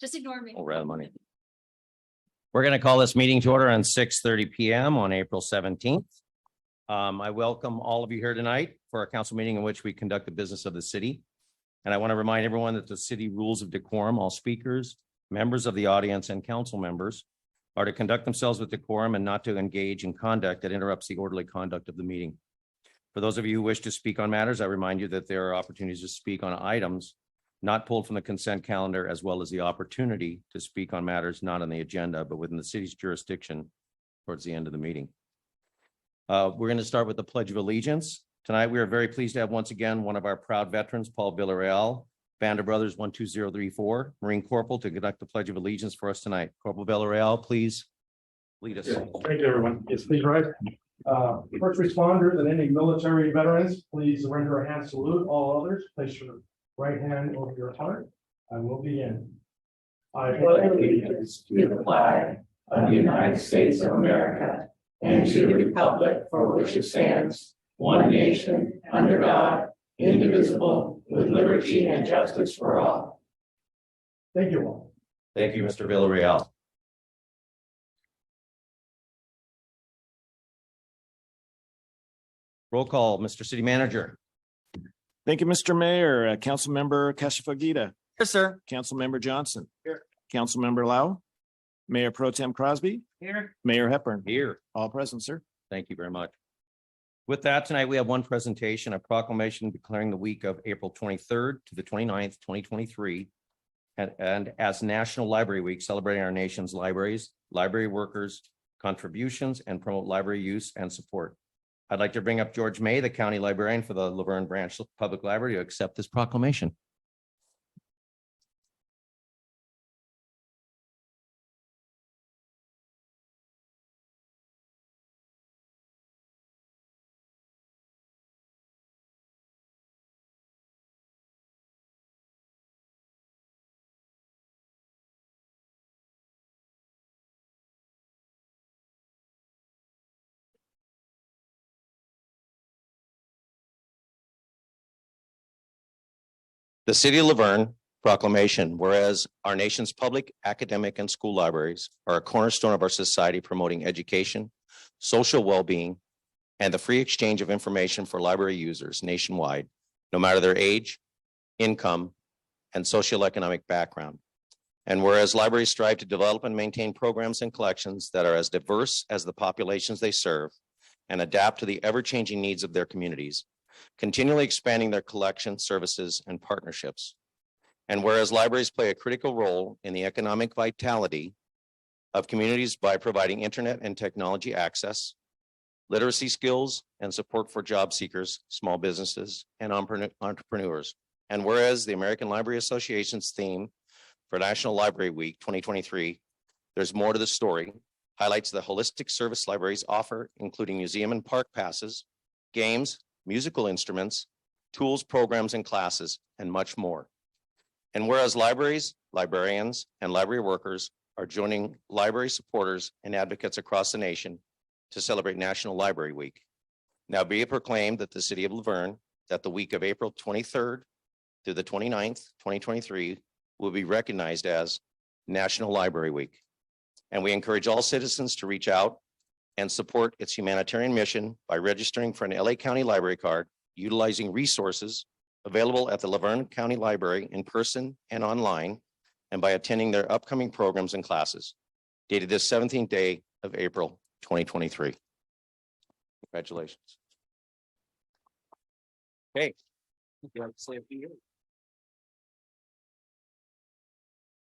Just ignore me. We're out of money. We're going to call this meeting to order on 6:30 p.m. on April 17th. I welcome all of you here tonight for our council meeting in which we conduct the business of the city. And I want to remind everyone that the city rules of decorum, all speakers, members of the audience, and council members are to conduct themselves with decorum and not to engage in conduct that interrupts the orderly conduct of the meeting. For those of you who wish to speak on matters, I remind you that there are opportunities to speak on items not pulled from the consent calendar, as well as the opportunity to speak on matters not on the agenda, but within the city's jurisdiction towards the end of the meeting. We're going to start with the Pledge of Allegiance. Tonight, we are very pleased to have once again one of our proud veterans, Paul Villarreal, Band of Brothers 12034, Marine Corporal, to conduct the Pledge of Allegiance for us tonight. Corporal Villarreal, please lead us. Thank you, everyone. Yes, please rise. First responders and any military veterans, please render a hand salute. All others, place your right hand over your heart. I will begin. I pledge allegiance to the flag of the United States of America and to the republic for which it stands, one nation, under God, indivisible, with liberty and justice for all. Thank you all. Thank you, Mr. Villarreal. Roll call, Mr. City Manager. Thank you, Mr. Mayor. Councilmember Kashifagita. Yes, sir. Councilmember Johnson. Here. Councilmember Lau. Mayor Pro Tem Crosby. Here. Mayor Hepburn. Here. All present, sir. Thank you very much. With that, tonight we have one presentation, a proclamation declaring the week of April 23rd to the 29th, 2023, and as National Library Week, celebrating our nation's libraries, library workers, contributions, and promote library use and support. I'd like to bring up George May, the county librarian for the Laverne Branch Public Library, to accept this proclamation. The City of Laverne proclamation, whereas our nation's public, academic, and school libraries are a cornerstone of our society, promoting education, social well-being, and the free exchange of information for library users nationwide, no matter their age, income, and socioeconomic background. And whereas libraries strive to develop and maintain programs and collections that are as diverse as the populations they serve and adapt to the ever-changing needs of their communities, continually expanding their collection, services, and partnerships. And whereas libraries play a critical role in the economic vitality of communities by providing internet and technology access, literacy skills, and support for job seekers, small businesses, and entrepreneurs. And whereas the American Library Association's theme for National Library Week 2023, There's More to the Story, highlights the holistic service libraries offer, including museum and park passes, games, musical instruments, tools, programs, and classes, and much more. And whereas libraries, librarians, and library workers are joining library supporters and advocates across the nation to celebrate National Library Week. Now be it proclaimed that the City of Laverne, that the week of April 23rd through the 29th, 2023, will be recognized as National Library Week. And we encourage all citizens to reach out and support its humanitarian mission by registering for an LA County Library card, utilizing resources available at the Laverne County Library in person and online, and by attending their upcoming programs and classes, dated this 17th day of April, 2023. Congratulations. Okay.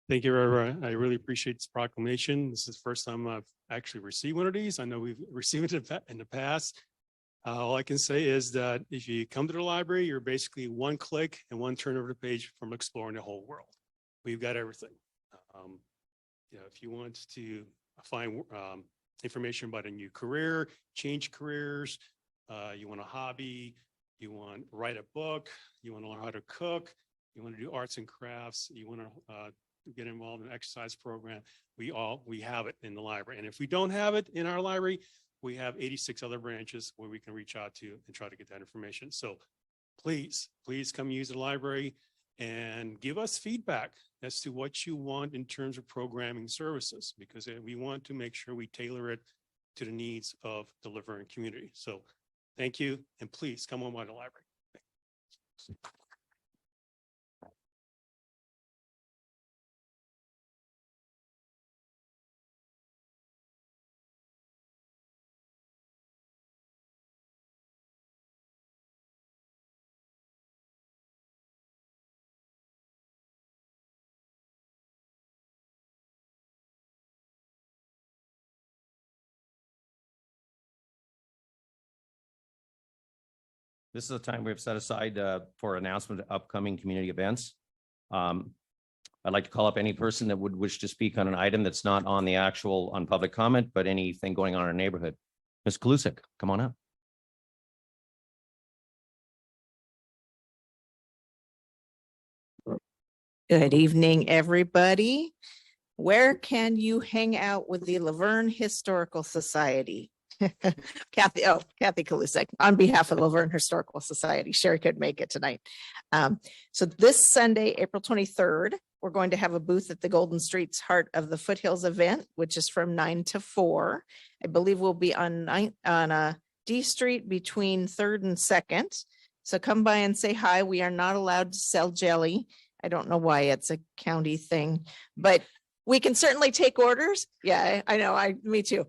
Thank you, Reverend. I really appreciate this proclamation. This is the first time I've actually received one of these. I know we've received it in the past. All I can say is that if you come to the library, you're basically one click and one turn over the page from exploring the whole world. We've got everything. If you want to find information about a new career, change careers, you want a hobby, you want to write a book, you want to learn how to cook, you want to do arts and crafts, you want to get involved in an exercise program, we have it in the library. And if we don't have it in our library, we have 86 other branches where we can reach out to and try to get that information. So please come use the library. and give us feedback as to what you want in terms of programming services, because we want to make sure we tailor it to the needs of the Laverne community. So thank you, and please come on by the library. This is the time we have set aside for announcement of upcoming community events. I'd like to call up any person that would wish to speak on an item that's not on the actual, on public comment, but anything going on in our neighborhood. Ms. Kalusik, come on up. Good evening, everybody. Where can you hang out with the Laverne Historical Society? Kathy Kalusek, on behalf of Laverne Historical Society. Sherry could make it tonight. So this Sunday, April 23rd, we're going to have a booth at the Golden Streets Heart of the Foothills event, which is from 9 to 4. I believe we'll be on D Street between 3rd and 2nd. So come by and say hi. We are not allowed to sell jelly. I don't know why, it's a county thing, but we can certainly take orders. Yeah, I know. Me too.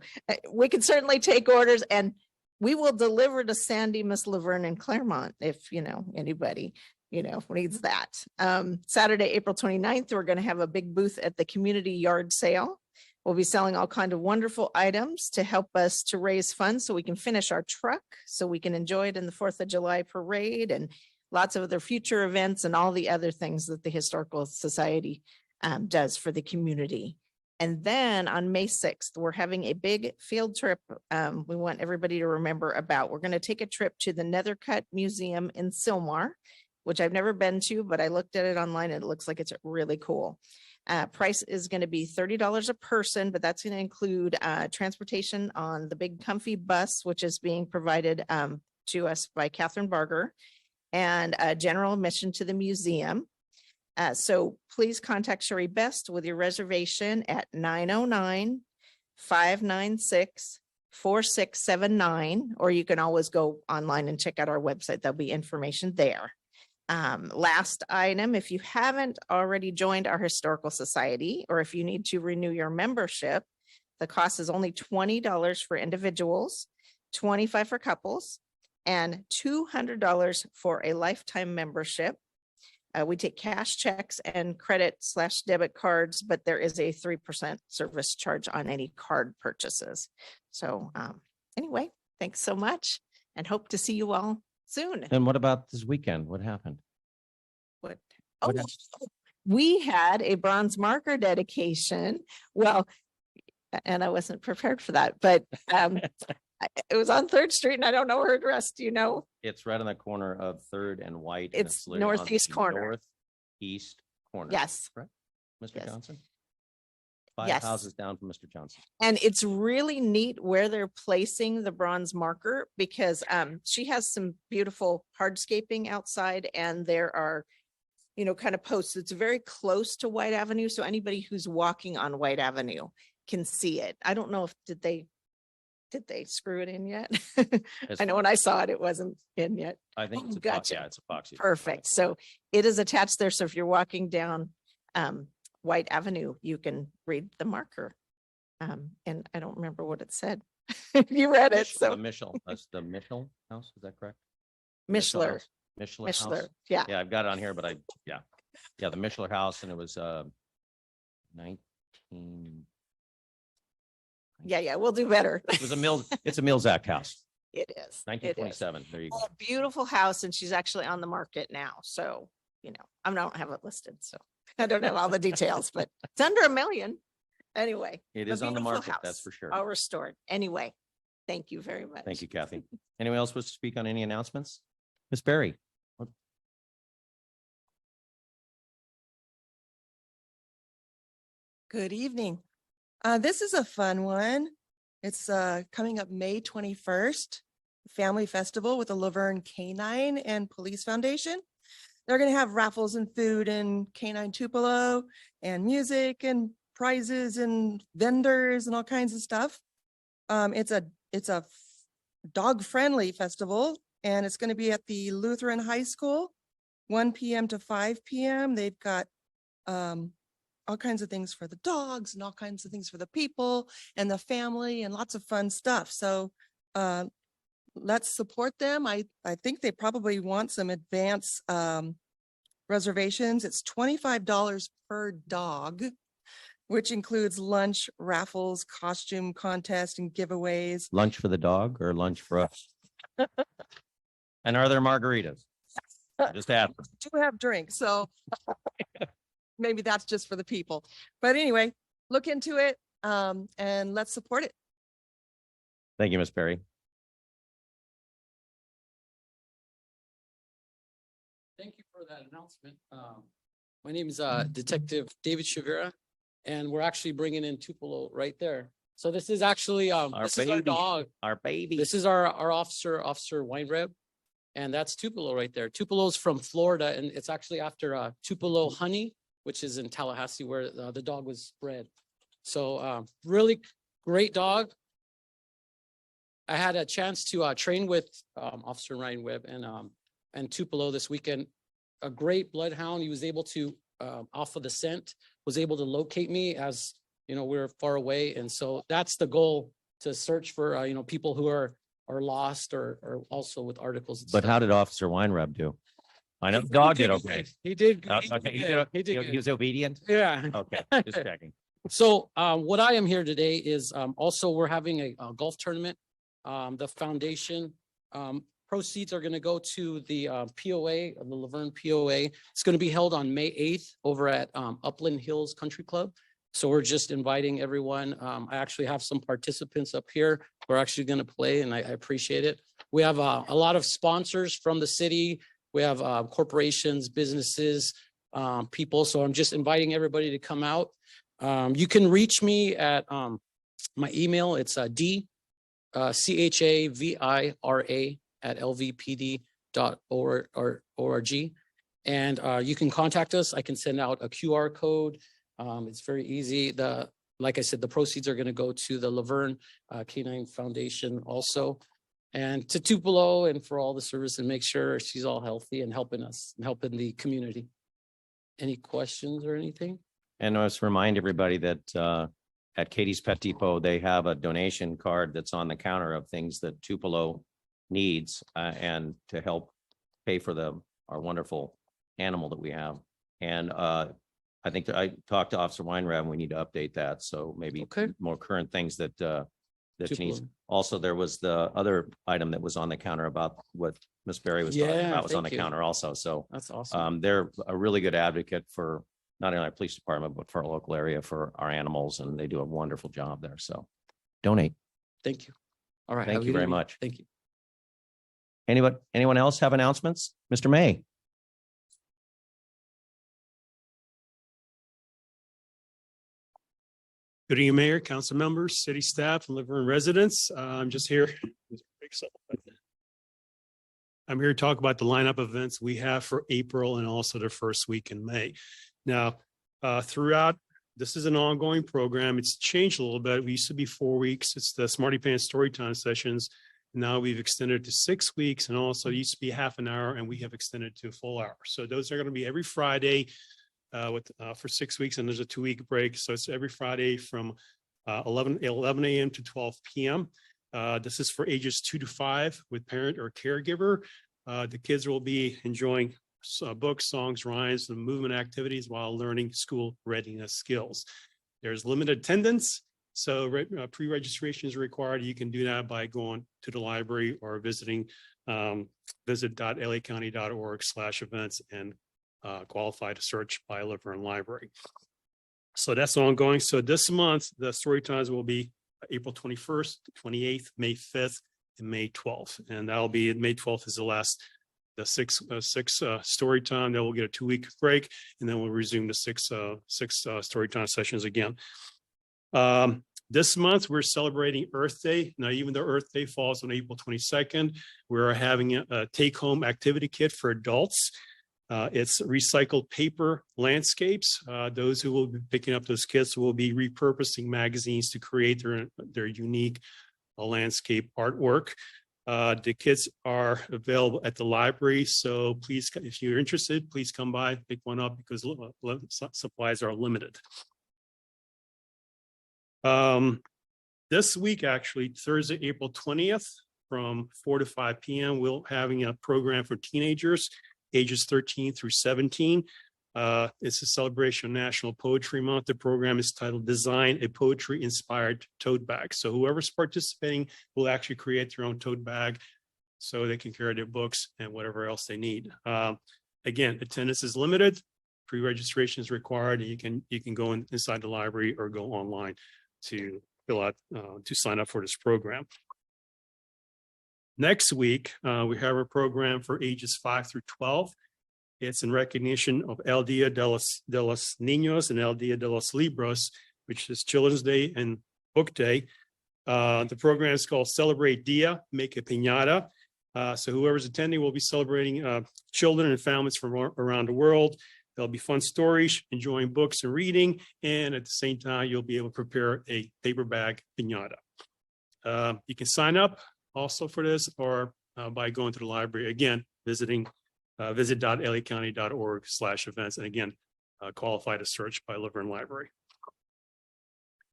We can certainly take orders, and we will deliver to Sandy, Miss Laverne, and Claremont if, anybody, needs that. Saturday, April 29th, we're going to have a big booth at the community yard sale. We'll be selling all kinds of wonderful items to help us to raise funds so we can finish our truck, so we can enjoy it in the 4th of July parade and lots of other future events and all the other things that the Historical Society does for the community. And then on May 6th, we're having a big field trip we want everybody to remember about. We're going to take a trip to the Nethercut Museum in Sylmar, which I've never been to, but I looked at it online and it looks like it's really cool. Price is going to be $30 a person, but that's going to include transportation on the big comfy bus, which is being provided to us by Catherine Barger, and a general admission to the museum. So please contact Sherry Best with your reservation at 909-596-4679, or you can always go online and check out our website. There'll be information there. Last item, if you haven't already joined our Historical Society, or if you need to renew your membership, the cost is only $20 for individuals, $25 for couples, and $200 for a lifetime membership. We take cash checks and credit/debit cards, but there is a 3% service charge on any card purchases. So anyway, thanks so much and hope to see you all soon. And what about this weekend? What happened? What? What Oh, we had a bronze marker dedication. Well, and I wasn't prepared for that, but it was on 3rd Street and I don't know her address. Do you know? It's right on the corner of 3rd and White. and It's literally on northeast the corner. Northeast corner. Yes. Correct, Mr. Yes. Johnson? 5 Yes. houses down from Mr. Johnson. And it's really neat where they're placing the bronze marker, because she has some beautiful hardscaping outside, and there are, kind of posts. It's very close to White Avenue. So anybody who's walking on White Avenue can see it. I don't know if did they screw it in yet? It's I know when I saw it, it wasn't in yet. I think it's a Gotcha. yeah, it's epoxy. Perfect. So it is attached there. So if you're walking down White Avenue, you can read the marker. And I don't remember what it said. You read it. The So Michel, that's the Michel house, is that correct? Mischler. house? Michler Mischler. house? Yeah. Yeah, I've got it on here, but yeah, the Michler house, and it was 19. Yeah. We'll do better. It was it's a Mills Act house, It is. It is. 1927. There you go. A beautiful house, and she's actually on the market now. So, I don't have it listed, so I don't have all the details, but it's under $1 million. Anyway. It a is on the beautiful market, that's house, for sure. All restored. Anyway, thank you very much. Thank you, Kathy. Anyone else wish to speak on any announcements? Ms. Berry? Good evening. This is a fun one. It's coming up May 21st, Family Festival with the Laverne Canine and Police Foundation. they're going to have raffles and food and canine Tupelo and music and prizes and vendors and all kinds of stuff. It's a dog friendly festival, and it's going to be at the Lutheran High School, 1 p.m. to 5 p.m. They've got all kinds of things for the dogs and all kinds of things for the people and the family and lots of fun stuff. So let's support them. I think they probably want some advance reservations. It's $25 per dog, which includes lunch, raffles, costume contest, and giveaways. Lunch for the dog or lunch for us? And are there margaritas? Just ask. Do have drinks, so maybe that's just for the people. But anyway, look into it and let's support it. Thank you, Ms. Perry. Thank you for that announcement. My name is Detective David Shavira, and we're actually bringing in Tupelo right there. So this is actually this is our dog. Our baby. This is our officer, Officer Weinreb, and that's Tupelo right there. Tupelo's from Florida, and it's actually after Tupelo Honey, which is in Tallahassee, where the dog was bred. So really great dog. I had a chance to train with Officer Ryan Webb and Tupelo this weekend. A great bloodhound. He was able to, off of the scent, was able to locate me as, you know, we're far away. And so that's the goal, to search for, you know, people who are lost or also with articles. And But stuff. how did Officer Weinreb do? I know the He dog did good. okay. He did. Okay, He did. he was obedient? Yeah. Okay, just checking. So what I am here today is also we're having a golf tournament. The foundation proceeds are going to go to the POA, the Laverne POA. It's going to be held on May 8th over at Upland Hills Country Club. So we're just inviting everyone. I actually have some participants up here who are actually going to play, and I appreciate it. We have a lot of sponsors from the city. We have corporations, businesses, people. So I'm just inviting everybody to come out. You can reach me at my email. It's chavira@lvpd.org. And you can contact us. I can send out a QR code. It's very easy. Like I said, the proceeds are going to go to the Laverne Canine Foundation also, and to Tupelo, and for all the service, and make sure she's all healthy and helping us and helping the community. Any questions or anything? And let's remind everybody that at Katie's Pet Depot, they have a donation card that's on the counter of things that Tupelo needs and to help pay for our wonderful animal that we have. And I think that I talked to Officer Weinrab, and we need to update that. So maybe more current things that she needs. Also, there was the other item that was on the counter about what Ms. Berry was talking about was on the counter also. So That's awesome. they're a really good advocate for not only our police department, but for our local area, for our animals, and they do a wonderful job there. So donate. Thank you. All right. Thank have a you good very evening. much. Thank you. Anyone else have announcements? Mr. May? Good evening, Mayor, council members, city staff, and Laverne residents. I'm just here. I'm here to talk about the lineup of events we have for April and also the first week in May. Now, throughout, this is an ongoing program. It's changed a little bit. We used to be 4 weeks. It's the Smarty Pants Storytime sessions. Now we've extended to 6 weeks, and also it used to be half an hour, and we have extended to a full hour. So those are going to be every Friday for 6 weeks, and there's a 2-week break. So it's every Friday from 11 a.m. to 12 p.m. This is for ages 2 to 5 with parent or caregiver. The kids will be enjoying books, songs, rhymes, and movement activities while learning school readiness skills. There's limited attendance, so pre-registration is required. You can do that by going to the library or visiting visit.lacounty.org/events and qualify to search by Laverne Library. So that's ongoing. So this month, the story times will be April 21st, 28th, May 5th, and May 12th. And that'll be May 12th is the six story time. Then we'll get a 2-week break, and then we'll resume the six story time sessions again. This month, we're celebrating Earth Day. Now, even though Earth Day falls on April 22nd, we're having a take-home activity kit for adults. It's recycled paper landscapes. Those who will be picking up those kits will be repurposing magazines to create their unique landscape artwork. The kits are available at the library, so please, if you're interested, please come by, pick one up because supplies are limited. This week, actually, Thursday, April 20th, from 4 to 5 p.m., we're having a program for teenagers ages 13 through 17. It's a celebration of National Poetry Month. The program is titled Design a Poetry Inspired Tote Bag. So whoever's participating will actually create their own tote bag so they can carry their books and whatever else they need. Again, attendance is limited. Pre-registration is required. And you can go inside the library or go online to fill out to sign up for this program. Next week, we have a program for ages 5 through 12. It's in recognition of El Dia de los Niños and El Dia de los Libros, which is Children's Day and Book Day. The program is called Celebrate Dia, Make a Piñata. So whoever's attending will be celebrating children and families from around the world. There'll be fun stories, enjoying books and reading, and at the same time, you'll be able to prepare a paper bag piñata. You can sign up also for this or by going to the library, again, visiting visit.lacounty.org/events, and again, qualify to search by Laverne Library.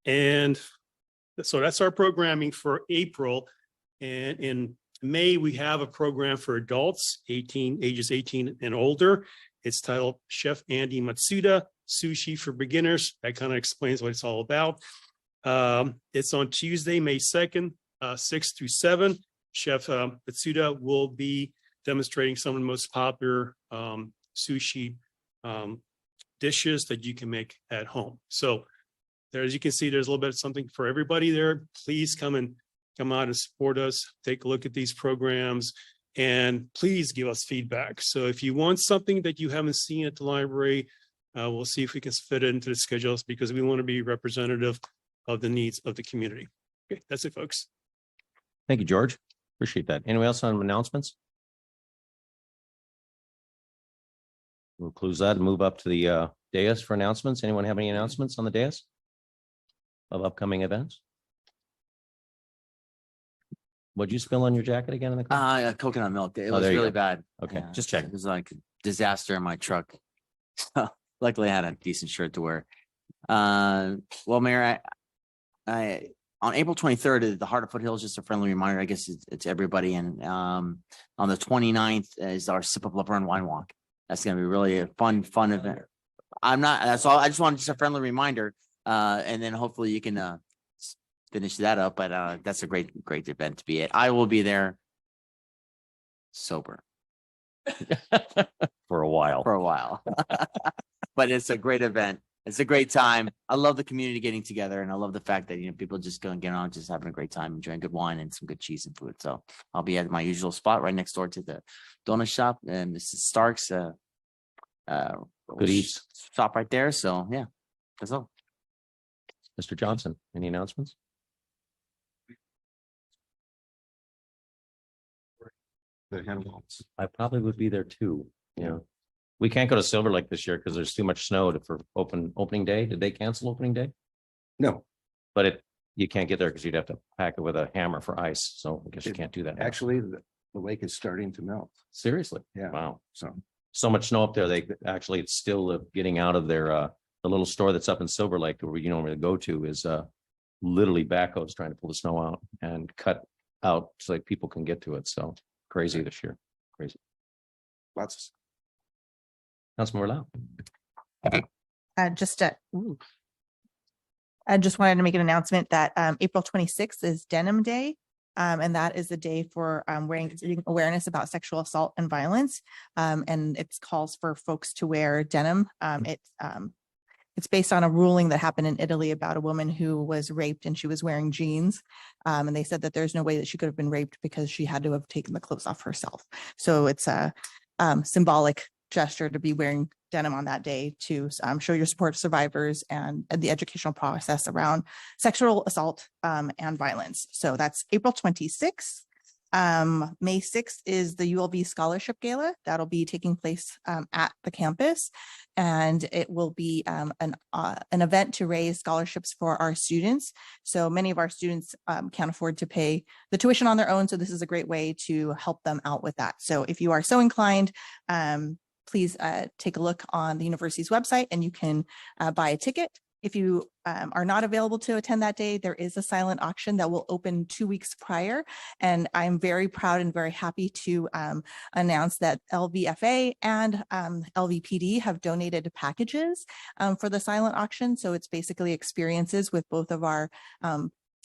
And so that's our programming for April. And in May, we have a program for adults, ages 18 and older. It's titled Chef Andy Matsuda, Sushi for Beginners. That kind of explains what it's all about. It's on Tuesday, May 2nd, 6 through 7. Chef Matsuda will be demonstrating some of the most popular sushi dishes that you can make at home. So there, as you can see, there's a little bit of something for everybody there. Please come out and support us. Take a look at these programs and please give us feedback. So if you want something that you haven't seen at the library, we'll see if we can fit it into the schedules because we want to be representative of the needs of the community. Okay, that's it, folks. Thank you, George. Appreciate that. Anyone else on announcements? We'll close that and move up to the dais for announcements. Anyone have any announcements on the dais of upcoming events? What'd you spill on your jacket again in the car? Coconut milk. It Oh, was there you really go. bad. Okay, Yeah, just check. It was like a disaster in my truck. So luckily I had a decent shirt to wear. Well, Mayor, I on April 23rd, the Heart of Foothills, just a friendly reminder, I guess it's everybody. And on the 29th is our Sip of Laverne Wine Walk. That's going to be really a fun event. That's all. I just wanted just a friendly reminder. And then hopefully you can finish that up. But that's a great event to be at. I will be there sober For a while. But it's a great event. It's a great time. I love the community getting together, and I love the fact that people just going to get on, just having a great time, enjoying good wine and some good cheese and food. So I'll be at my usual spot right next door to the donut shop and Mrs. Stark's Good eats. shop right there. So yeah, that's all. Mr. Johnson, any announcements? I probably would be there too. Yeah. We can't go to Silver Lake this year because there's too much snow for opening day. Did they cancel opening day? No, But you can't get there because you'd have to pack it with a hammer for ice. So I guess you can't do that. now. actually, the lake is starting to melt. Seriously? Yeah. Wow. So Much snow up there. It's still getting out of their, the little store that's up in Silver Lake where you normally go to is literally backhoes trying to pull the snow out and cut out so that people can get to it. So crazy this year. Crazy. lots Councilmember Lau. I just wanted to make an announcement that April 26th is Denim Day. And that is the day for raising awareness about sexual assault and violence. And it calls for folks to wear denim. It's based on a ruling that happened in Italy about a woman who was raped and she was wearing jeans. And they said that there's no way that she could have been raped because she had to have taken the clothes off herself. So it's a symbolic gesture to be wearing denim on that day to show your support to survivors and the educational process around sexual assault and violence. So that's April 26th. May 6th is the ULV Scholarship Gala. That'll be taking place at the campus. And it will be an event to raise scholarships for our students. So many of our students can't afford to pay the tuition on their own. So this is a great way to help them out with that. So if you are so inclined, please take a look on the university's website and you can buy a ticket. If you are not available to attend that day, there is a silent auction that will open 2 weeks prior. And I'm very proud and very happy to announce that LVFA and LVPD have donated packages for the silent auction. So it's basically experiences with both of our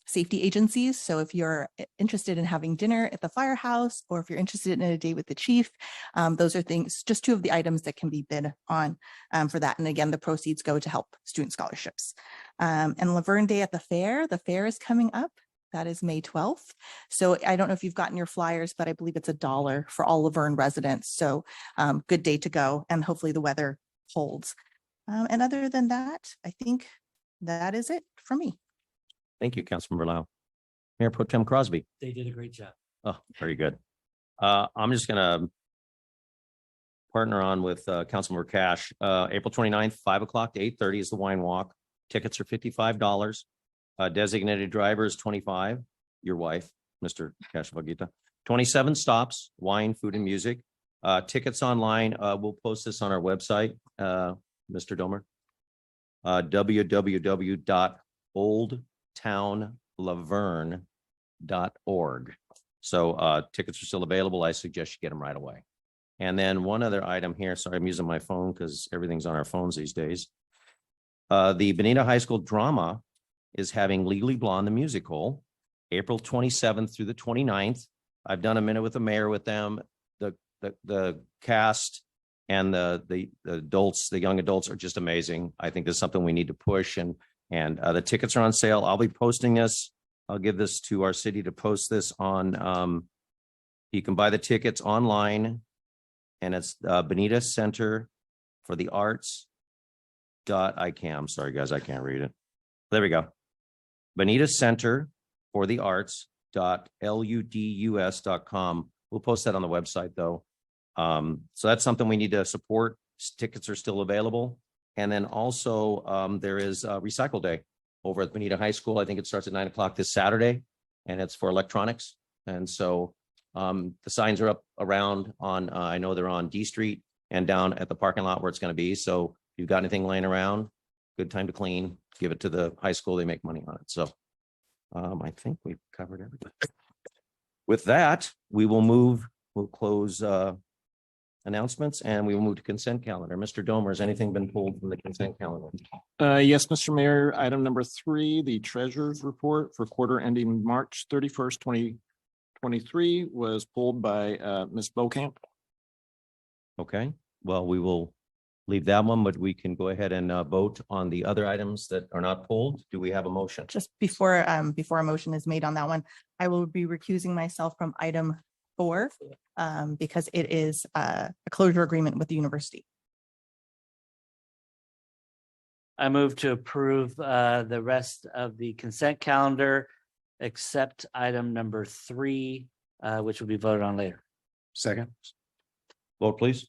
safety agencies. So if you're interested in having dinner at the firehouse, or if you're interested in a date with the chief, those are things, just 2 of the items that can be bid on for that. And again, the proceeds go to help student scholarships. And Laverne Day at the fair is coming up. That is May 12th. So I don't know if you've gotten your flyers, but I believe it's $1 for all Laverne residents. So good day to go, and hopefully the weather holds. And other than that, I think that is it for me. Thank you, Councilmember Lau. Mayor Pro Tem Crosby. They did a great job. Oh, very good. I'm just gonna partner on with Councilmember Cash. April 29th, 5 o'clock to 8:30 is the wine walk. Tickets are $55. Designated driver is 25. Your wife, Mr. Cash Vagita. 27 stops, wine, food, and music. Tickets online. We'll post this on our website, Mr. Domer. www.oldtownlaverne.org. So tickets are still available. I suggest you get them right away. And then one other item here. Sorry, I'm using my phone because everything's on our phones these days. The Bonita High School Drama is having Legally Blonde, the musical, April 27th through the 29th. I've done a minute with the mayor with them. The cast and the adults, the young adults are just amazing. I think there's something we need to push, and the tickets are on sale. I'll be posting this. I'll give this to our city to post this on. You can buy the tickets online, and it's Bonita Center for the Arts. I'm sorry, guys, I can't read it. There we go. Bonita Center for the Arts.ludus.com. We'll post that on the website though. So that's something we need to support. Tickets are still available. And then also there is Recycle Day over at Bonita High School. I think it starts at 9 o'clock this Saturday, and it's for electronics. And so the signs are up around on, I know they're on D Street and down at the parking lot where it's going to be. So if you've got anything laying around, good time to clean, give it to the high school. They make money on it. So I think we've covered everything. With that, we'll close announcements, and we will move to consent calendar. Mr. Domer, has anything been pulled from the consent calendar? Yes, Mr. Mayor, item number 3, the treasurer's report for quarter ending March 31st, 2023 was pulled by Ms. Beaucamp. Okay, well, we will leave that one, but we can go ahead and vote on the other items that are not pulled. Do we have a motion? Just before a motion is made on that one, I will be recusing myself from item 4 because it is a closure agreement with the university. I move to approve the rest of the consent calendar, except item number 3, which will be voted on later. Second. Vote, please.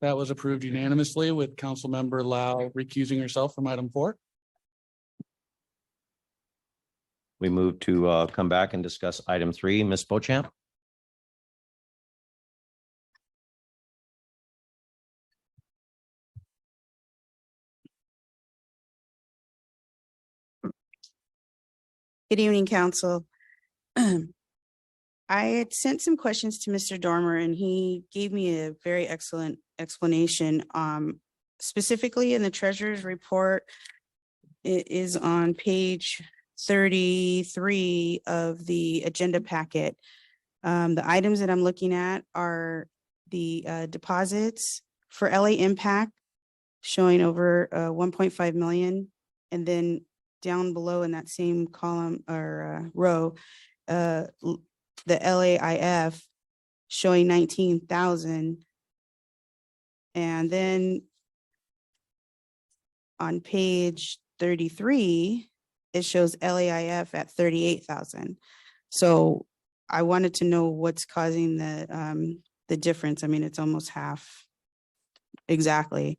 That was approved unanimously with Councilmember Lau recusing herself from item 4. We move to come back and discuss item 3. Ms. Beauchamp. Good evening, Council. I had sent some questions to Mr. Dormer, and he gave me a very excellent explanation. Specifically in the treasurer's report, it is on page 33 of the agenda packet. The items that I'm looking at are the deposits for LA Impact, showing over 1.5 million, and then down below in that same column or row, the LAIF showing 19,000. And then on page 33, it shows LAIF at 38,000. So I wanted to know what's causing the difference. I mean, it's almost half exactly.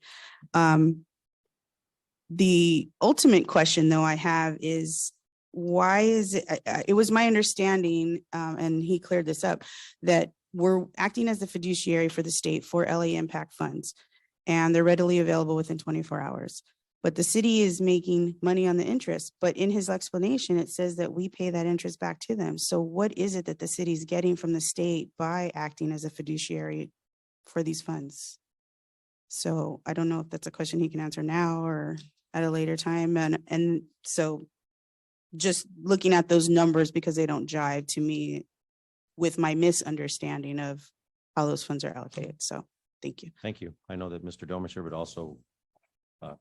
The ultimate question though I have is, why is it, it was my understanding, and he cleared this up, that we're acting as the fiduciary for the state for LA impact funds, and they're readily available within 24 hours. But the city is making money on the interest, but in his explanation, it says that we pay that interest back to them. So what is it that the city's getting from the state by acting as a fiduciary for these funds? So I don't know if that's a question he can answer now or at a later time. And so just looking at those numbers, because they don't jive to me with my misunderstanding of how those funds are allocated. So thank you. Thank you. I know that Mr. Domer is here, but also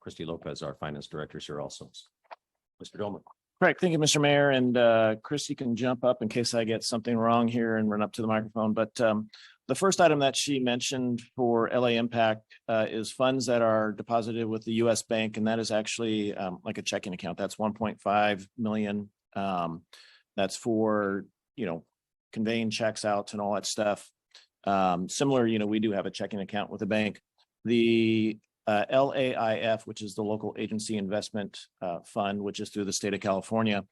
Christy Lopez, our finance director, is here also. Mr. Domer. Correct. Thank you, Mr. Mayor. And Chris, you can jump up in case I get something wrong here and run up to the microphone. But the first item that she mentioned for LA Impact is funds that are deposited with the US Bank, and that is actually like a checking account. That's 1.5 million. That's for, conveying checks out and all that stuff. Similar, we do have a checking account with the bank. The LAIF, which is the Local Agency Investment Fund, which is through the state of California,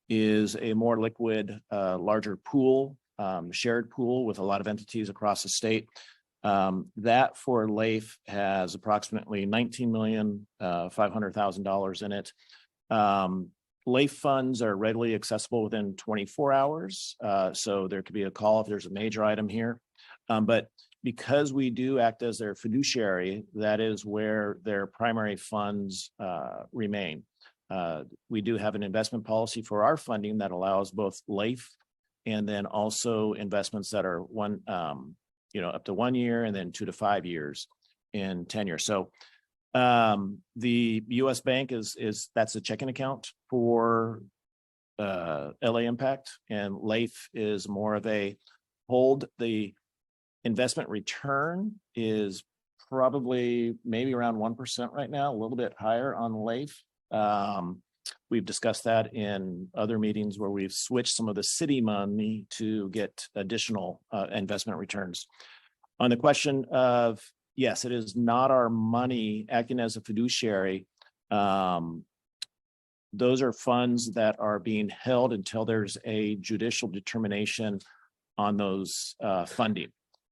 is a more liquid, larger pool, shared pool with a lot of entities across the state. That for LAIF has approximately $19,500,000 in it. LAIF funds are readily accessible within 24 hours. So there could be a call if there's a major item here. But because we do act as their fiduciary, that is where their primary funds remain. We do have an investment policy for our funding that allows both LAIF and then also investments that are up to 1 year and then 2 to 5 years in tenure. So the US Bank that's a checking account for LA Impact, and LAIF is more of a hold. The investment return is probably maybe around 1% right now, a little bit higher on LAIF. We've discussed that in other meetings where we've switched some of the city money to get additional investment returns. On the question of, yes, it is not our money acting as a fiduciary. Those are funds that are being held until there's a judicial determination on those funding.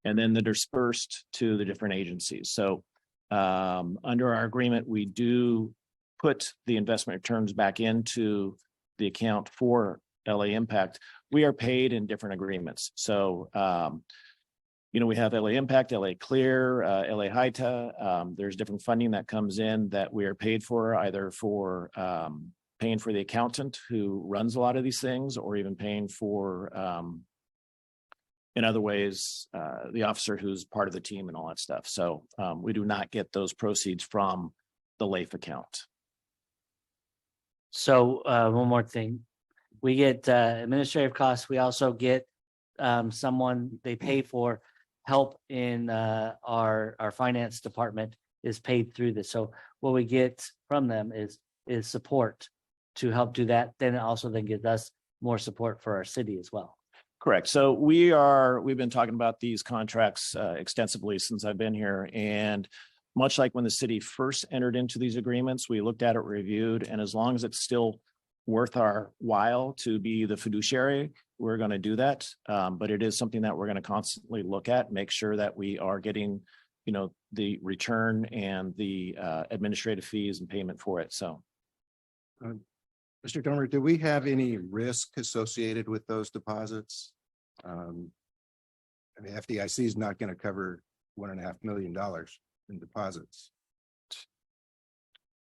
And then they're dispersed to the different agencies. So under our agreement, we do put the investment returns back into the account for LA Impact. We are paid in different agreements. So, we have LA Impact, LA Clear, LA HITA. There's different funding that comes in that we are paid for, either for paying for the accountant who runs a lot of these things, or even paying for in other ways, the officer who's part of the team and all that stuff. So we do not get those proceeds from the LAIF account. So one more thing, we get administrative costs. We also get someone they pay for help in our finance department is paid through this. So what we get from them is support to help do that. Then it also then gives us more support for our city as well. Correct. So we've been talking about these contracts extensively since I've been here. And much like when the city first entered into these agreements, we looked at it, reviewed, and as long as it's still worth our while to be the fiduciary, we're going to do that. But it is something that we're going to constantly look at, make sure that we are getting, the return and the administrative fees and payment for it. So. Mr. Domer, do we have any risk associated with those deposits? FDIC is not going to cover $1.5 million in deposits.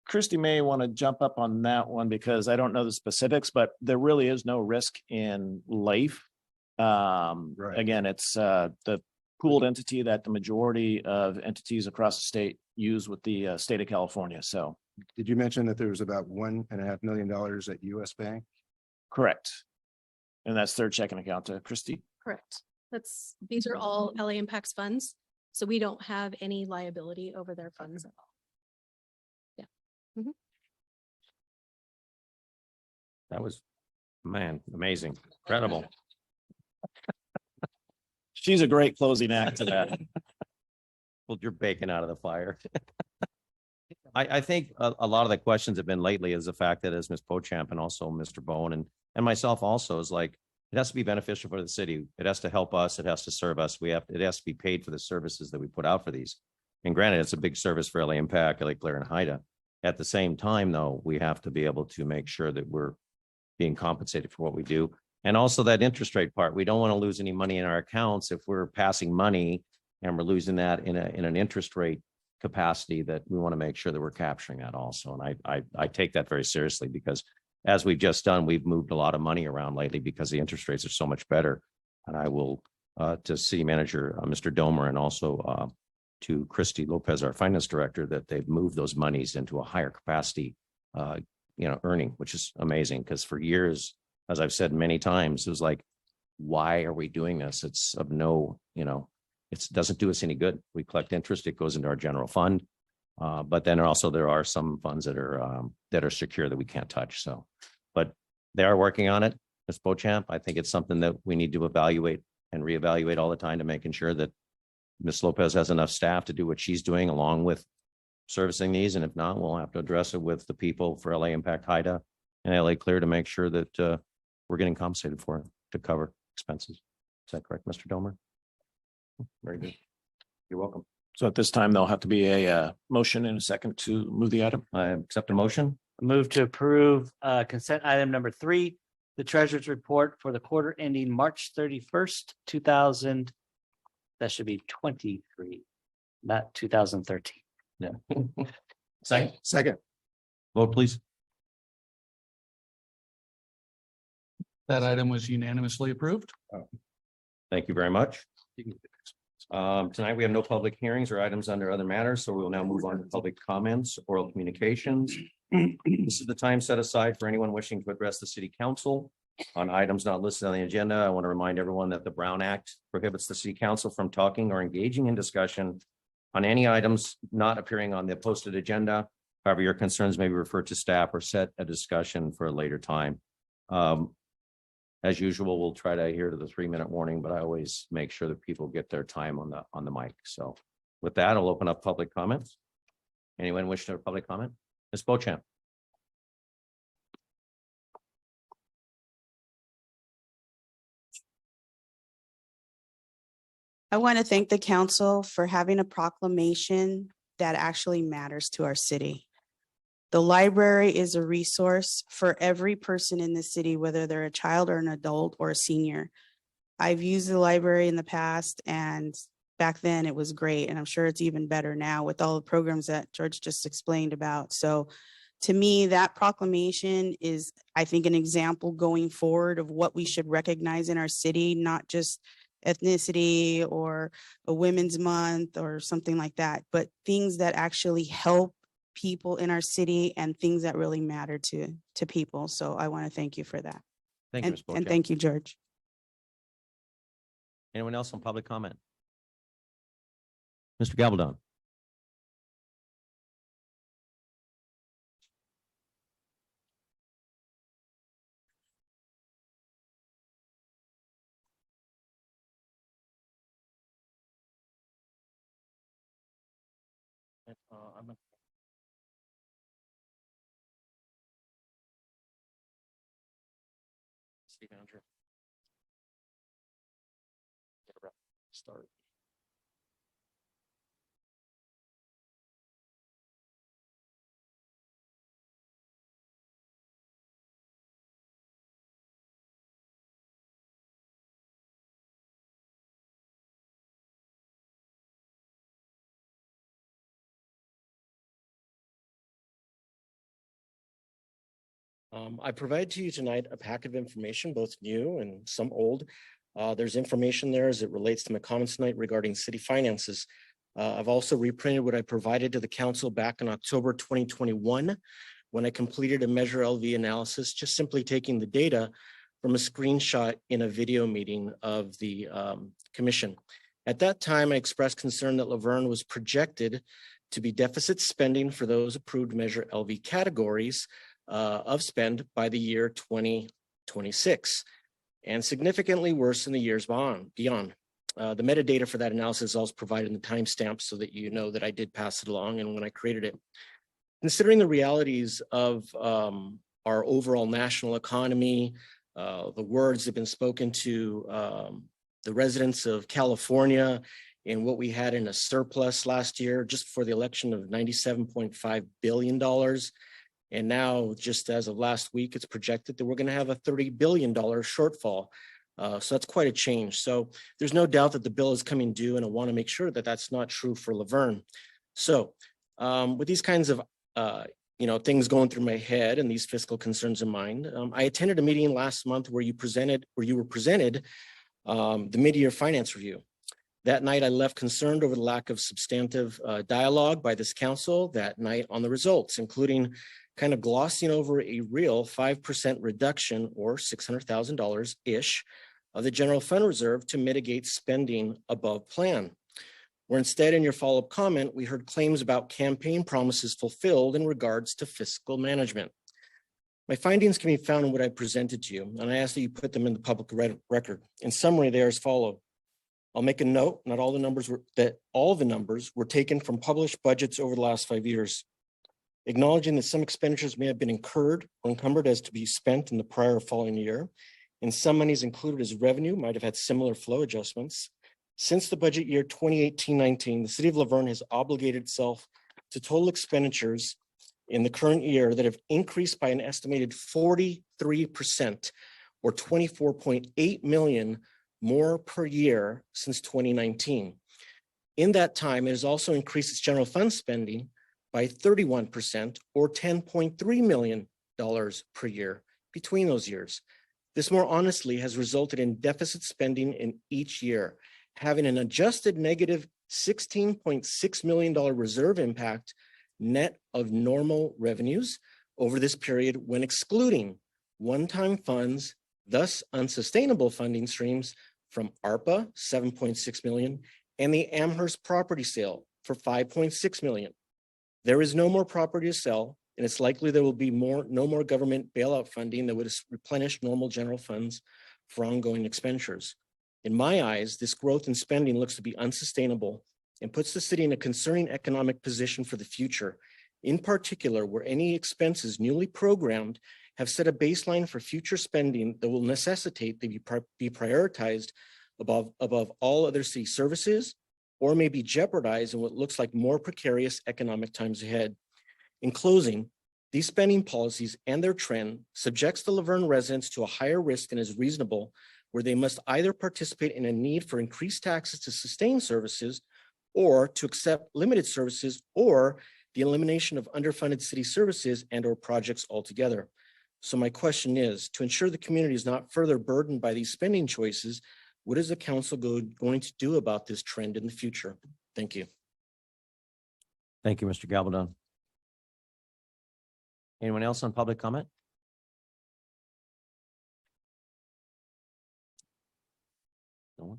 Christy may want to jump up on that one because I don't know the specifics, but there really is no risk in LAIF. Right. Again, it's the pooled entity that the majority of entities across the state use with the state of California. So. Did you mention that there was about $1.5 million at US Bank? Correct. And that's their checking account, Christy. Correct. These are all LA Impacts funds, so we don't have any liability over their funds at all. That was, man, amazing, incredible. She's a great closing act to that. Pulled your bacon out of the fire. I think a lot of the questions have been lately is the fact that as Ms. Pochamp and also Mr. Bone and myself also is like, it has to be beneficial for the city. It has to help us. It has to serve us. It has to be paid for the services that we put out for these. And granted, it's a big service for LA Impact, LA Clear and HIDA. At the same time, though, we have to be able to make sure that we're being compensated for what we do. And also that interest rate part, we don't want to lose any money in our accounts if we're passing money and we're losing that in an interest rate capacity, that we want to make sure that we're capturing that also. And I take that very seriously, because as we've just done, we've moved a lot of money around lately because the interest rates are so much better. And I will to City Manager Mr. Domer, and also to Christy Lopez, our Finance Director, that they've moved those monies into a higher capacity earning, which is amazing. Because for years, as I've said many times, it was like, why are we doing this? It's of no, it doesn't do us any good. We collect interest, it goes into our general fund. But then also there are some funds that are secure that we can't touch. So, but they are working on it, Ms. Beauchamp. I think it's something that we need to evaluate and reevaluate all the time, to making sure that Ms. Lopez has enough staff to do what she's doing along with servicing these. And if not, we'll have to address it with the people for LA Impact, HIDA and LA Clear, to make sure that we're getting compensated for it to cover expenses. Is that correct, Mr. Domer? Very good. You're welcome. So at this time, there'll have to be a motion and a second to move the item. I accept a motion. Move to approve consent item number 3, the treasurer's report for the quarter ending March 31st, 2000. That should be 23, not 2013. Yeah. Second. Vote, please. That item was unanimously approved. Thank you very much. Tonight, we have no public hearings or items under other matters, so we will now move on to public comments, oral communications. This is the time set aside for anyone wishing to address the city council on items not listed on the agenda. I want to remind everyone that the Brown Act prohibits the city council from talking or engaging in discussion on any items not appearing on the posted agenda. However, your concerns may be referred to staff or set a discussion for a later time. As usual, we'll try to adhere to the 3-minute warning, but I always make sure that people get their time on the mic. So with that, I'll open up public comments. Anyone wish to have public comment? Ms. Beauchamp. I want to thank the council for having a proclamation that actually matters to our city. The library is a resource for every person in the city, whether they're a child or an adult or a senior. I've used the library in the past, and back then it was great. And I'm sure it's even better now with all the programs that George just explained about. So to me, that proclamation is, I think, an example going forward of what we should recognize in our city, not just ethnicity or a women's month or something like that, but things that actually help people in our city and things that really matter to people. So I want to thank you for that. Thank you, Ms. And Beauchamp. thank you, George. Anyone else on public comment? Mr. Gabaldon. City Manager. Start. I provided to you tonight a packet of information, both new and some old. There's information there as it relates to my comments tonight regarding city finances. I've also reprinted what I provided to the council back in October 2021 when I completed a Measure LV analysis, just simply taking the data from a screenshot in a video meeting of the commission. At that time, I expressed concern that Laverne was projected to be deficit spending for those approved Measure LV categories of spend by the year 2026, and significantly worse in the years beyond. The metadata for that analysis is also provided in the timestamp so that you know that I did pass it along and when I created it. Considering the realities of our overall national economy, the words that have been spoken to the residents of California and what we had in a surplus last year just before the election of $97.5 billion. And now, just as of last week, it's projected that we're going to have a $30 billion shortfall. So that's quite a change. So there's no doubt that the bill is coming due, and I want to make sure that that's not true for Laverne. So with these kinds of things going through my head and these fiscal concerns in mind, I attended a meeting last month where you were presented the mid-year finance review. That night, I left concerned over the lack of substantive dialogue by this council that night on the results, including kind of glossing over a real 5% reduction or $600,000-ish of the general fund reserve to mitigate spending above plan. Where instead in your follow-up comment, we heard claims about campaign promises fulfilled in regards to fiscal management. My findings can be found in what I presented to you, and I ask that you put them in the public record. In summary, they are as follow. I'll make a note, not all the numbers were taken from published budgets over the last 5 years. Acknowledging that some expenditures may have been incurred or encumbered as to be spent in the prior or following year, and some monies included as revenue might have had similar flow adjustments. Since the budget year 2018-19, the city of Laverne has obligated itself to total expenditures in the current year that have increased by an estimated 43% or $24.8 million more per year since 2019. In that time, it has also increased its general fund spending by 31% or $10.3 million per year between those years. This more honestly has resulted in deficit spending in each year, having an adjusted negative $16.6 million reserve impact net of normal revenues over this period when excluding one-time funds, thus unsustainable funding streams from ARPA, $7.6 million, and the Amherst property sale for $5.6 million. There is no more property to sell, and it's likely there will be no more government bailout funding that would replenish normal general funds for ongoing expenditures. In my eyes, this growth in spending looks to be unsustainable and puts the city in a concerning economic position for the future, in particular where any expenses newly programmed have set a baseline for future spending that will necessitate they be prioritized above all other city services, or may be jeopardized in what looks like more precarious economic times ahead. In closing, these spending policies and their trend subjects the Laverne residents to a higher risk than is reasonable, where they must either participate in a need for increased taxes to sustain services or to accept limited services or the elimination of underfunded city services and or projects altogether. So my question is, to ensure the community is not further burdened by these spending choices, what is the council going to do about this trend in the future? Thank you. Thank you, Mr. Gabaldon. Anyone else on public comment? No one?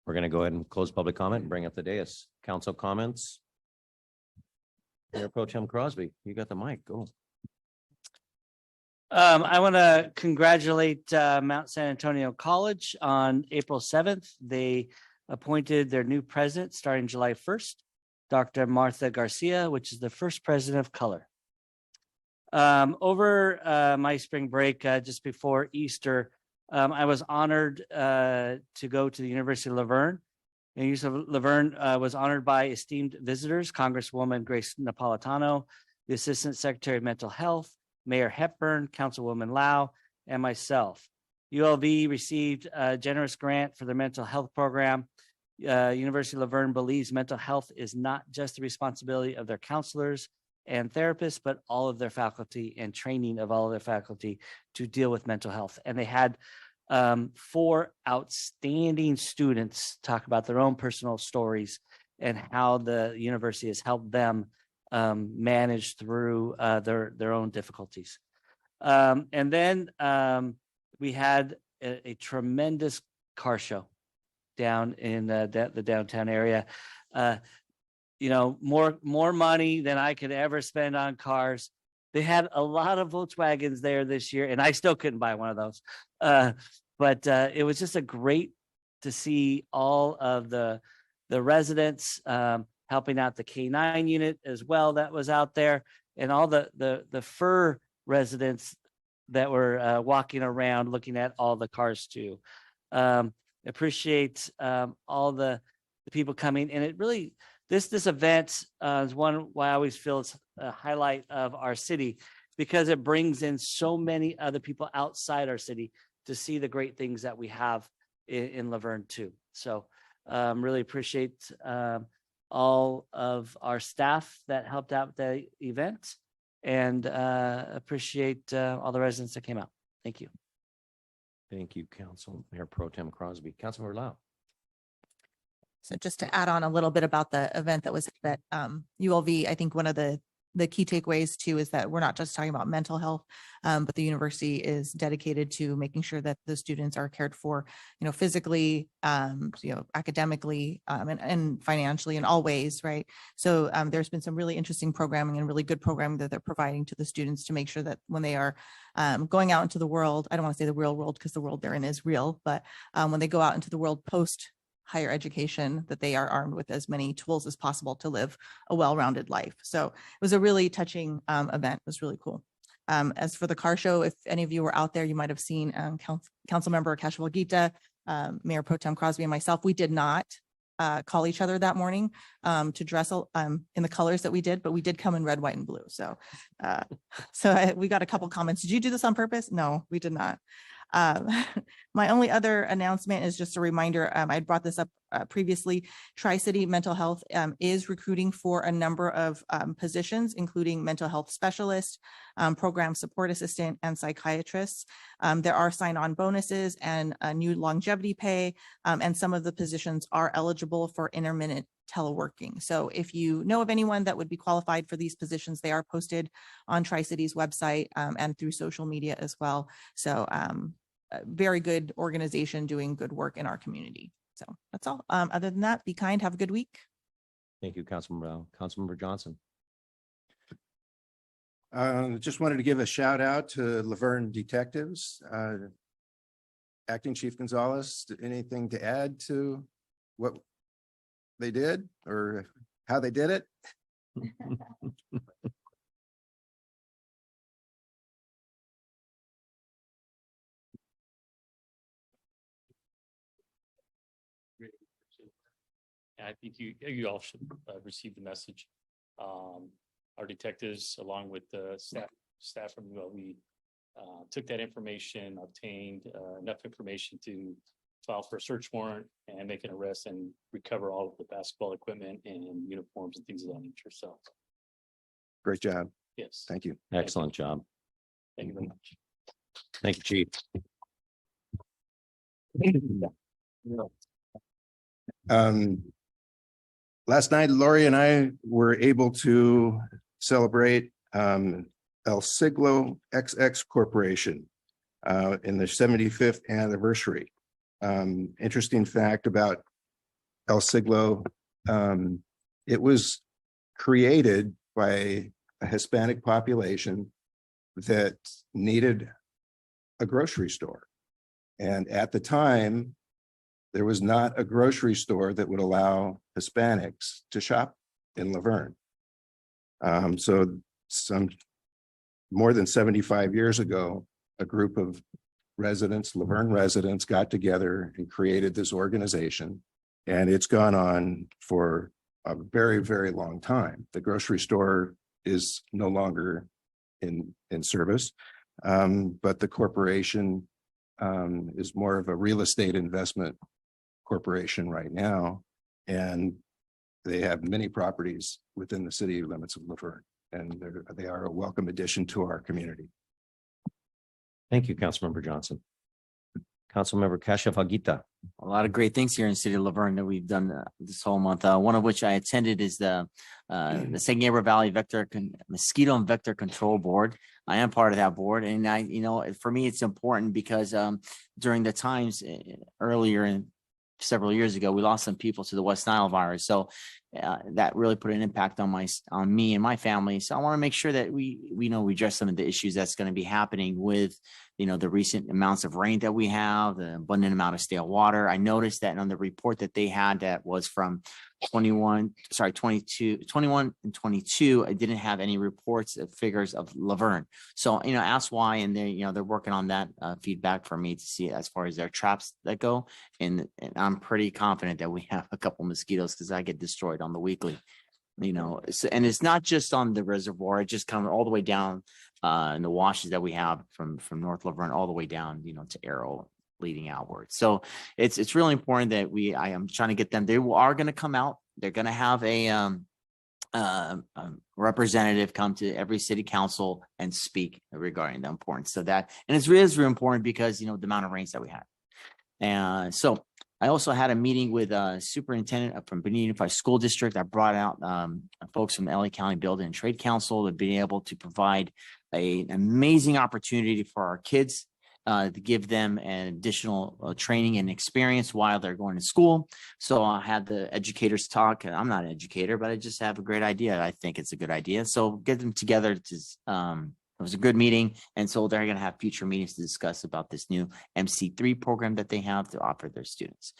We're going to go ahead and close public comment and bring up the dais. Council comments. Mayor Pro Tem Crosby, you got the mic. Go. I want to congratulate Mount San Antonio College on April 7th. They appointed their new president starting July 1st, Dr. Martha Garcia, which is the first president of color. Over my spring break, just before Easter, I was honored to go to the University of Laverne. And University of Laverne was honored by esteemed visitors, Congresswoman Grace Napolitano, the Assistant Secretary of Mental Health, Mayor Hepburn, Councilwoman Lau, and myself. ULV received a generous grant for their mental health program. University of Laverne believes mental health is not just the responsibility of their counselors and therapists, but all of their faculty and training of all of their faculty to deal with mental health. And they had 4 outstanding students talk about their own personal stories and how the university has helped them manage through their own difficulties. And then we had a tremendous car show down in the downtown area. You know, more money than I could ever spend on cars. They had a lot of Volkswagens there this year, and I still couldn't buy one of those. But it was just a great to see all of the residents helping out the K9 unit as well that was out there, and all the fur residents that were walking around looking at all the cars too. Appreciate all the people coming, and it really this event is one why I always feel it's a highlight of our city, because it brings in so many other people outside our city to see the great things that we have in Laverne too. So really appreciate all of our staff that helped out with the event, and appreciate all the residents that came out. Thank you. Thank you, Council Mayor Pro Tem Crosby. Councilmember Lau. So just to add on a little bit about the event that was that ULV, I think one of the key takeaways too is that we're not just talking about mental health, but the university is dedicated to making sure that the students are cared for, you know, physically, you know, academically, and financially in all ways, right? So there's been some really interesting programming and really good programming that they're providing to the students to make sure that when they are going out into the world, I don't want to say the real world because the world they're in is real, but when they go out into the world post higher education, that they are armed with as many tools as possible to live a well-rounded life. So it was a really touching event. It was really cool. As for the car show, if any of you were out there, you might have seen Councilmember Kashiwagita, Mayor Pro Tem Crosby, and myself. We did not call each other that morning to dress in the colors that we did, but we did come in red, white, and blue. So, we got a couple comments. Did you do this on purpose? No, we did not. My only other announcement is just a reminder. I brought this up previously. Tri-City Mental Health is recruiting for a number of positions, including mental health specialist, program support assistant, and psychiatrists. There are sign-on bonuses and a new longevity pay, and some of the positions are eligible for intermittent teleworking. So if you know of anyone that would be qualified for these positions, they are posted on Tri-City's website and through social media as well. So a very good organization doing good work in our community. So that's all. Other than that, be kind, have a good week. Thank you, Councilmember Lau. Councilmember Johnson. Just wanted to give a shout out to Laverne detectives. Acting Chief Gonzalez, anything to add to what they did or how they did it? I think you all should receive the message. Our detectives, along with the staff from ULV, took that information, obtained enough information to file for a search warrant and make an arrest and recover all of the basketball equipment and uniforms and things of that nature. So, Great job. yes, Thank you. Excellent job. thank you very much. Thank you, Chief. Last night, Lori and I were able to celebrate El Siglo XX Corporation in their 75th anniversary. Interesting fact about El Siglo, it was created by a Hispanic population that needed a grocery store. And at the time, there was not a grocery store that would allow Hispanics to shop in Laverne. So some more than 75 years ago, a group of residents, Laverne residents, got together and created this organization. And it's gone on for a very, very long time. The grocery store is no longer in service, but the corporation is more of a real estate investment corporation right now. And they have many properties within the city limits of Laverne, and they are a welcome addition to our community. Thank you, Councilmember Johnson. Councilmember Kashiwagita. A lot of great things here in the city of Laverne that we've done this whole month. One of which I attended is the San Gabriel Valley Mosquito and Vector Control Board. I am part of that board, and for me, it's important because during the times earlier in several years ago, we lost some people to the West Nile virus. So that really put an impact on me and my family. So I want to make sure that we address some of the issues that's going to be happening with, the recent amounts of rain that we have, the abundant amount of stale water. I noticed that on the report that they had that was from 21 and 22, I didn't have any reports of figures of Laverne. So, ask why, and they're working on that feedback for me to see as far as their traps that go. And I'm pretty confident that we have a couple mosquitoes because I get destroyed on the weekly, and it's not just on the reservoir, it just comes all the way down in the washes that we have from North Laverne all the way down, to Arrow leading outward. So it's really important that I am trying to get them. They are going to come out. They're going to have a representative come to every city council and speak regarding the importance of that. And it's really important because, the amount of rains that we had. And so I also had a meeting with a superintendent from Benita Unified School District. I brought out folks from the LA County Building and Trade Council to be able to provide an amazing opportunity for our kids to give them an additional training and experience while they're going to school. So I had the educators talk. I'm not an educator, but I just have a great idea. I think it's a good idea. So get them together to it was a good meeting. And so they're going to have future meetings to discuss about this new MC3 program that they have to offer their students.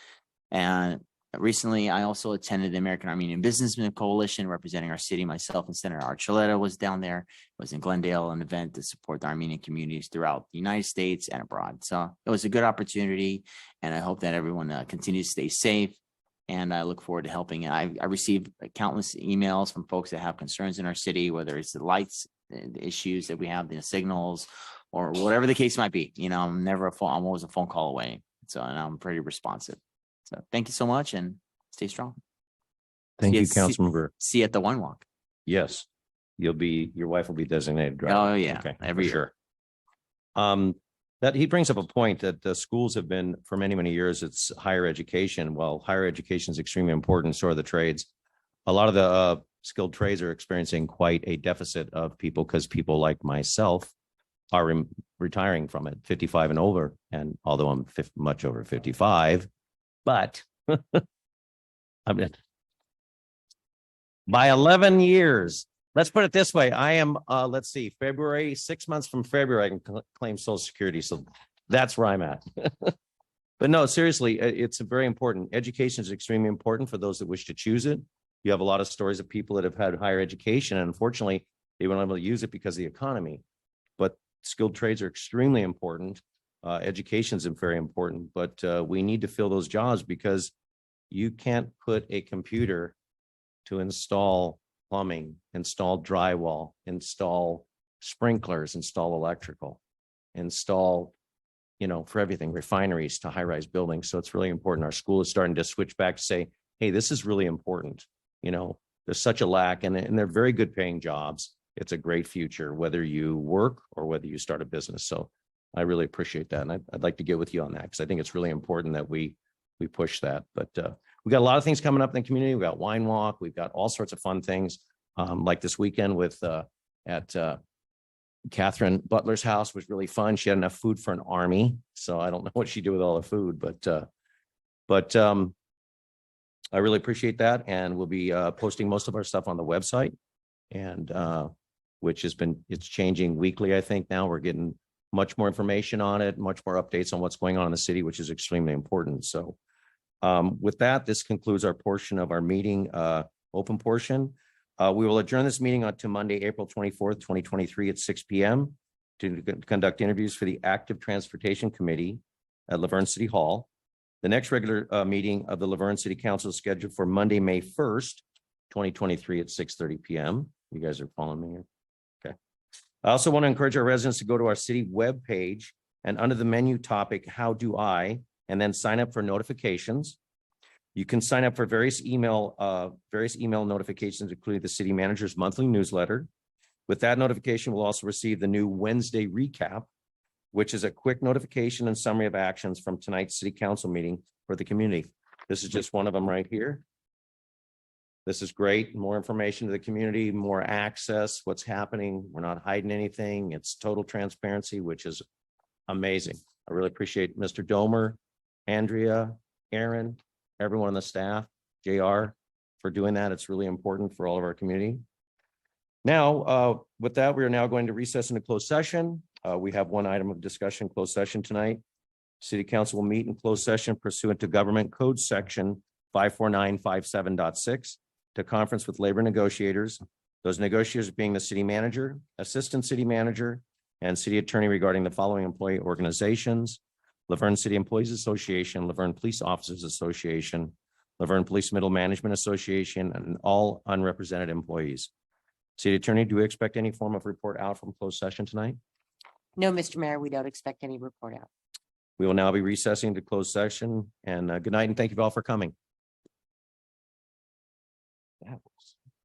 And recently, I also attended the American Armenian Businessmen Coalition representing our city. Myself and Senator Archuleta was down there. It was in Glendale, an event to support the Armenian communities throughout the United States and abroad. So it was a good opportunity. And I hope that everyone continues to stay safe. And I look forward to helping. I received countless emails from folks that have concerns in our city, whether it's the lights, the issues that we have, the signals, or whatever the case might be. I'm always a phone call away. So, and I'm pretty responsive. So thank you so much and stay strong. Thank you, Councilmember. See you at the Wine Walk. Yes, your wife will be designated driver. Oh yeah, okay, every year. Sure. That he brings up a point that the schools have been for many, many years. It's higher education. Well, higher education is extremely important. So are the trades. A lot of the skilled trades are experiencing quite a deficit of people because people like myself are retiring from it, 55 and over. And although I'm much over 55, but I mean, by 11 years, let's put it this way. I am, let's see, February, 6 months from February, I can claim Social Security. So that's where I'm at. But no, seriously, it's very important. Education is extremely important for those that wish to choose it. You have a lot of stories of people that have had higher education, and unfortunately, they weren't able to use it because of the economy. But skilled trades are extremely important. Education is very important, but we need to fill those jobs because you can't put a computer to install plumbing, install drywall, install sprinklers, install electrical, install, for everything, refineries to high-rise buildings. So it's really important. Our school is starting to switch back to say, hey, this is really important. There's such a lack, and they're very good paying jobs. It's a great future, whether you work or whether you start a business. So I really appreciate that. And I'd like to get with you on that because I think it's really important that we push that. But we got a lot of things coming up in the community. We've got Wine Walk. We've got all sorts of fun things like this weekend at Catherine Butler's house was really fun. She had enough food for an army. So I don't know what she did with all the food, but I really appreciate that. And we'll be posting most of our stuff on the website, and it's changing weekly. I think now we're getting much more information on it, much more updates on what's going on in the city, which is extremely important. So with that, this concludes our portion of our meeting, open portion. We will adjourn this meeting on to Monday, April 24th, 2023 at 6 p.m. to conduct interviews for the Active Transportation Committee at Laverne City Hall. The next regular meeting of the Laverne City Council is scheduled for Monday, May 1st, 2023 at 6:30 p.m. You guys are following me here? Okay. I also want to encourage our residents to go to our city webpage and under the menu topic, how do I, and then sign up for notifications. You can sign up for various email notifications, including the city manager's monthly newsletter. With that notification, we'll also receive the new Wednesday recap, which is a quick notification and summary of actions from tonight's city council meeting for the community. This is just one of them right here. This is great. More information to the community, more access, what's happening. We're not hiding anything. It's total transparency, which is amazing. I really appreciate Mr. Domer, Andrea, Aaron, everyone on the staff, JR, for doing that. It's really important for all of our community. Now, with that, we are now going to recess into closed session. We have one item of discussion, closed session tonight. City Council will meet in closed session pursuant to Government Code Section 54957.6 to conference with labor negotiators, those negotiators being the city manager, assistant city manager, and city attorney regarding the following employee organizations: Laverne City Employees Association, Laverne Police Officers Association, Laverne Police Middle Management Association, and all unrepresented employees. City attorney, do we expect any form of report out from closed session tonight? No, Mr. Mayor, we don't expect any report out. We will now be recessing to closed session, and good night and thank you all for coming. That was